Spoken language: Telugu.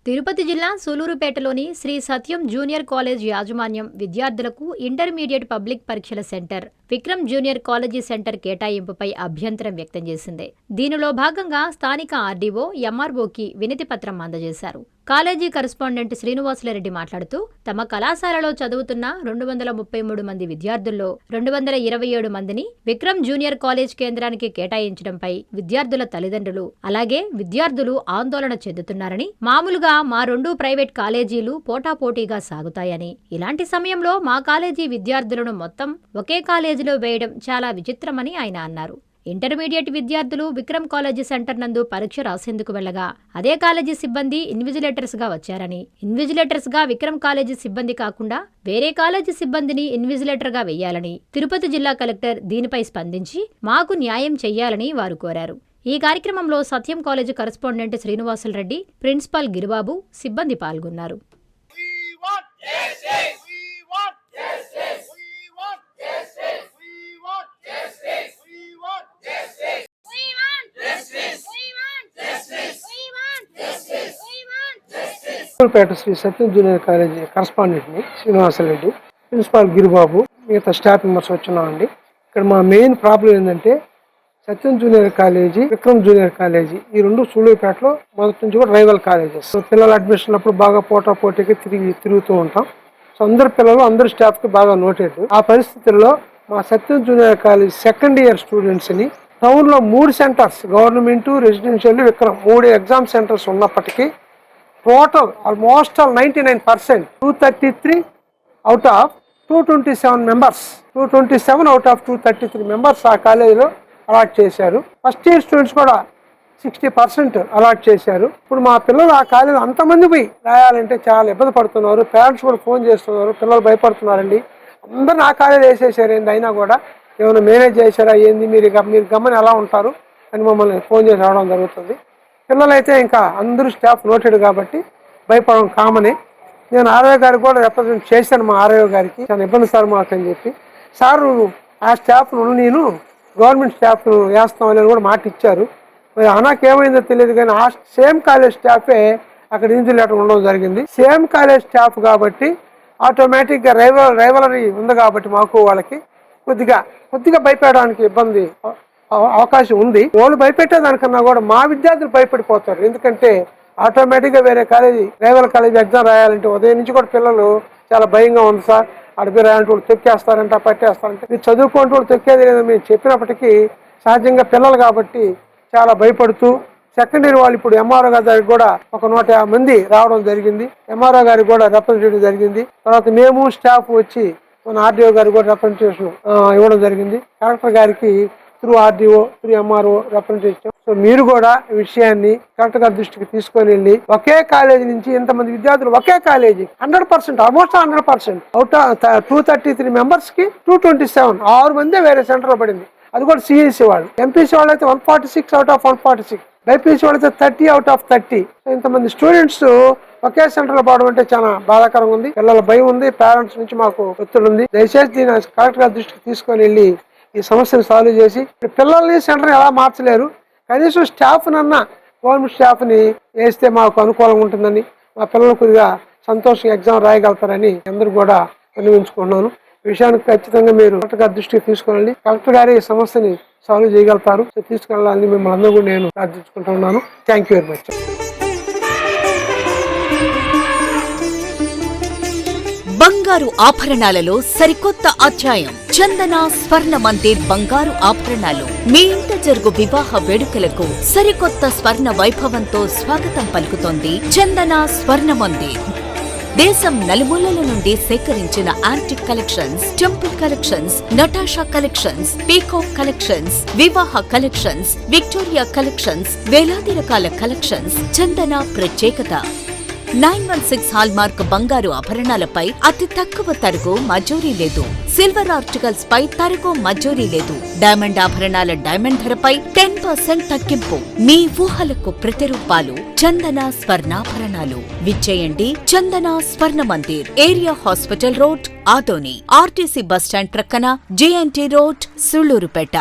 తిరుపతి జిల్లా సూలూరుపేటలోని శ్రీ సత్యం జూనియర్ కాలేజ్ యాజమాన్యం విద్యార్థులకు ఇంటర్మీడియట్ పబ్లిక్ పరీక్షల centre, Vikram junior college centre కేటాయింపుపై అభ్యంతరం వ్యక్తం చేసింది. దీనిలో భాగంగా స్థానిక ఆర్డీఓ, ఎంఆర్ఓకి వినతి పత్రం అందజేశారు. కాలేజీ కరెస్పాండెంట్ శ్రీనివాసులరెడ్డి మాట్లాడుతూ, తమ కళాశాలలో చదువుతున్న 233 మంది విద్యార్థుల్లో 227 మందిని విక్రమ్ జూనియర్ కాలేజ్ కేంద్రానికి కేటాయించడంపై విద్యార్థుల తల్లిదండ్రులు, అలాగే విద్యార్థులు ఆందోళన చెందుతున్నారని, మామూలుగా మా 2 ప్రైవేట్ కాలేజీలు పోటాపోటీగా సాగుతాయని, ఇలాంటి సమయంలో మా కాలేజీ విద్యార్థులను మొత్తం ఒకే కాలేజీలో వేయడం చాలా విచిత్రమని ఆయన అన్నారు. ఇంటర్మీడియట్ విద్యార్థులు విక్రమ్ కాలేజీ సెంటర్ నందు పరీక్ష రాసేందుకు వెళ్లగా అదే కాలేజీ సిబ్బంది ఇన్విజిలేటర్స్ గా వచ్చారని, ఇన్విజిలేటర్స్ గా విక్రమ్ కాలేజీ సిబ్బంది కాకుండా వేరే కాలేజీ సిబ్బందిని ఇన్విజిలేటర్ గా వెయ్యాలని తిరుపతి జిల్లా కలెక్టర్ దీనిపై స్పందించి మాకు న్యాయం చెయ్యాలని వారు కోరారు. ఈ కార్యక్రమంలో Satyam college correspondent Srinivasulu Reddy, principal Giribabu, సిబ్బంది పాల్గొన్నారు. పేట శ్రీ సత్యం జూనియర్ కాలేజీ కరెస్పాండెంట్ని శ్రీనివాసరెడ్డి, ప్రిన్సిపాల్ గిరిబాబు, మిగతా స్టాఫ్ మెంబర్స్ వచ్చినామండి. ఇక్కడ మా మెయిన్ ప్రాబ్లం ఏంటంటే Satyam junior college, Vikram junior college ఈ రెండు సూళ్ళూరుపేటలో మొదటి నుంచి కూడా రైవల్ కాలేజెస్. పిల్లల అడ్మిషన్ అప్పుడు బాగా పోటీకి తిరుగుతూ ఉంటాం. సో అందరు పిల్లలు అందరు స్టాఫ్కి బాగా నోటెడ్. ఆ పరిస్థితుల్లో మా Satyam junior college second year స్టూడెంట్స్ని టౌన్లో 3 centres, government, residential, Vikram 3 exam centres ఉన్నప్పటికీ total almost 99%, 233 out of 227 members, 227 out of 233 members ఆ కాలేజీలో అలాట్ చేశారు. ఫస్ట్ ఇయర్ స్టూడెంట్స్ కూడా 60% అలాట్ చేశారు. ఇప్పుడు మా పిల్లలు ఆ కాలేజీలో అంతమంది పోయి రాయాలంటే చాలా ఇబ్బంది పడుతున్నారు. పేరెంట్స్ కూడా ఫోన్ చేస్తున్నారు, పిల్లలు భయపడుతున్నారండి. అందరిని ఆ కాలేజీ వేసేసారు. ఏంది అయినా కూడా ఏమైనా మేనేజ్ చేశారా ఏంది, మీరు గమని ఎలా ఉంటారు అని మమ్మల్ని ఫోన్ చేసి రావడం జరుగుతుంది. పిల్లలైతే ఇంకా అందరూ స్టాఫ్ నోటెడ్ కాబట్టి భయపడడం కామనే. నేను ఆర్ఐ గారికి కూడా రిప్రజెంట్ చేశాను. మా ఆర్ఐ గారికి చాలా ఇబ్బంది సార్ మాకు అని చెప్పి, సార్ ఆ స్టాఫ్ను నేను గవర్నమెంట్ స్టాఫ్ను వేస్తామని కూడా మాట ఇచ్చారు. మరి నాకేమైందో తెలియదు కానీ ఆ సేమ్ కాలేజ్ స్టాఫే అక్కడ ఇన్సులేటర్ ఉండడం జరిగింది. సేమ్ కాలేజ్ స్టాఫ్ కాబట్టి ఆటోమేటిక్గా రైవలరీ ఉంది కాబట్టి మాకు వాళ్ళకి కొద్దిగా భయపడడానికి ఇబ్బంది అవకాశం ఉంది. వాళ్ళు భయపెట్టేదానికన్నా కూడా మా విద్యార్థులు భయపడిపోతారు. ఎందుకంటే ఆటోమేటిక్గా వేరే కాలేజీ, రైవల్ కాలేజీ ఎగ్జామ్ రాయాలంటే ఉదయం నుంచి కూడా పిల్లలు చాలా భయంగా ఉంది సార్, అడిపి రాయాలంటే వాళ్ళు తొక్కేస్తారంట, పట్టేస్తారంటే, మీరు చదువుకుంటూ వాళ్ళు తొక్కేది లేదని మేము చెప్పినప్పటికీ సహజంగా పిల్లలు కాబట్టి చాలా భయపడుతూ సెకండ్ ఇయర్ వాళ్ళు ఇప్పుడు ఎంఆర్ఓ గారికి కూడా ఒక 150 మంది రావడం జరిగింది. ఎంఆర్ఓ గారికి కూడా రిప్రజెంటేటివ్ జరిగింది. తర్వాత మేము స్టాఫ్ వచ్చి మన ఆర్డీఓ గారికి కూడా రిప్రజెంటేషన్ ఇవ్వడం జరిగింది. కలెక్టర్ గారికి through RDO, through MRO representation. So మీరు కూడా ఈ విషయాన్ని కలెక్టర్ గారి దృష్టికి తీసుకొని వెళ్ళి ఒకే కాలేజీ నుంచి ఇంతమంది విద్యార్థులు ఒకే కాలేజీ 100%, ఆల్మోస్ట్ 100% అవుట్ 233 మెంబర్స్ కి 227 6 మంది వేరే సెంటర్ లో పడింది. అది కూడా సిఎస్సి వాళ్ళు. ఎంపీసీ వాళ్ళు అయితే 146 అవుట్ ఆఫ్ 146, బైపీసీ వాళ్ళు అయితే 30 అవుట్ ఆఫ్ 30. ఇంతమంది స్టూడెంట్స్ ఒకే సెంటర్ లో పోవడం అంటే చాలా బాధాకరంగా ఉంది. పిల్లల భయం ఉంది, పేరెంట్స్ నుంచి మాకు ఒత్తిడి ఉంది. దయచేసి దీన్ని కలెక్టర్ గారి దృష్టికి తీసుకొని వెళ్ళి ఈ సమస్యను సాల్వ్ చేసి, పిల్లల్ని సెంటర్ ఎలా మార్చలేరు, కనీసం స్టాఫ్నన్నా గవర్నమెంట్ స్టాఫ్ని వేస్తే మాకు అనుకూలంగా ఉంటుందని, మా పిల్లలు కొద్దిగా సంతోషంగా ఎగ్జామ్ రాయగలుగుతారని అందరూ కూడా విన్నవించుకుంటున్నాను. ఈ విషయానికి ఖచ్చితంగా మీరు కలెక్టర్ గారి దృష్టికి తీసుకుని కలెక్టర్ గారి ఈ సమస్యని సాల్వ్ చేయగలుగుతారు. తీసుకెళ్ళాలని మిమ్మల్ని అందరూ కూడా నేను ప్రార్థించుకుంటున్నాను. Thank you very much. బంగారు ఆభరణాలలో సరికొత్త అధ్యాయం. చందన స్వర్ణ మందిర్ బంగారు ఆభరణాలు. మీ ఇంట జరుగు వివాహ వేడుకలకు సరికొత్త స్వర్ణ వైభవంతో స్వాగతం పలుకుతోంది చందన స్వర్ణ మందిర్. దేశం నలుమూలల నుండి సేకరించిన antique collections, temple collections, Natasha collections, peacock collections, వివాహ కలెక్షన్స్, విక్టోరియా కలెక్షన్స్, వేలాది రకాల కలెక్షన్స్. చందన ప్రత్యేకత 916 హాల్మార్క్ బంగారు ఆభరణాలపై అతి తక్కువ తరుగు మజూరీ లేదు. సిల్వర్ ఆర్టికల్స్ పై తరుగు మజూరీ లేదు. డైమండ్ ఆభరణాల డైమండ్ ధరపై 10% తగ్గింపు. మీ ఊహలకు ప్రతిరూపాలు చందన స్వర్ణాభరణాలు. విచ్చేయండి చందన స్వర్ణ Mandir, area hospital road, Adoni, RTC bus stand ప్రక్కన, జేఎన్టీ రోడ్, సూళ్లూరుపేట.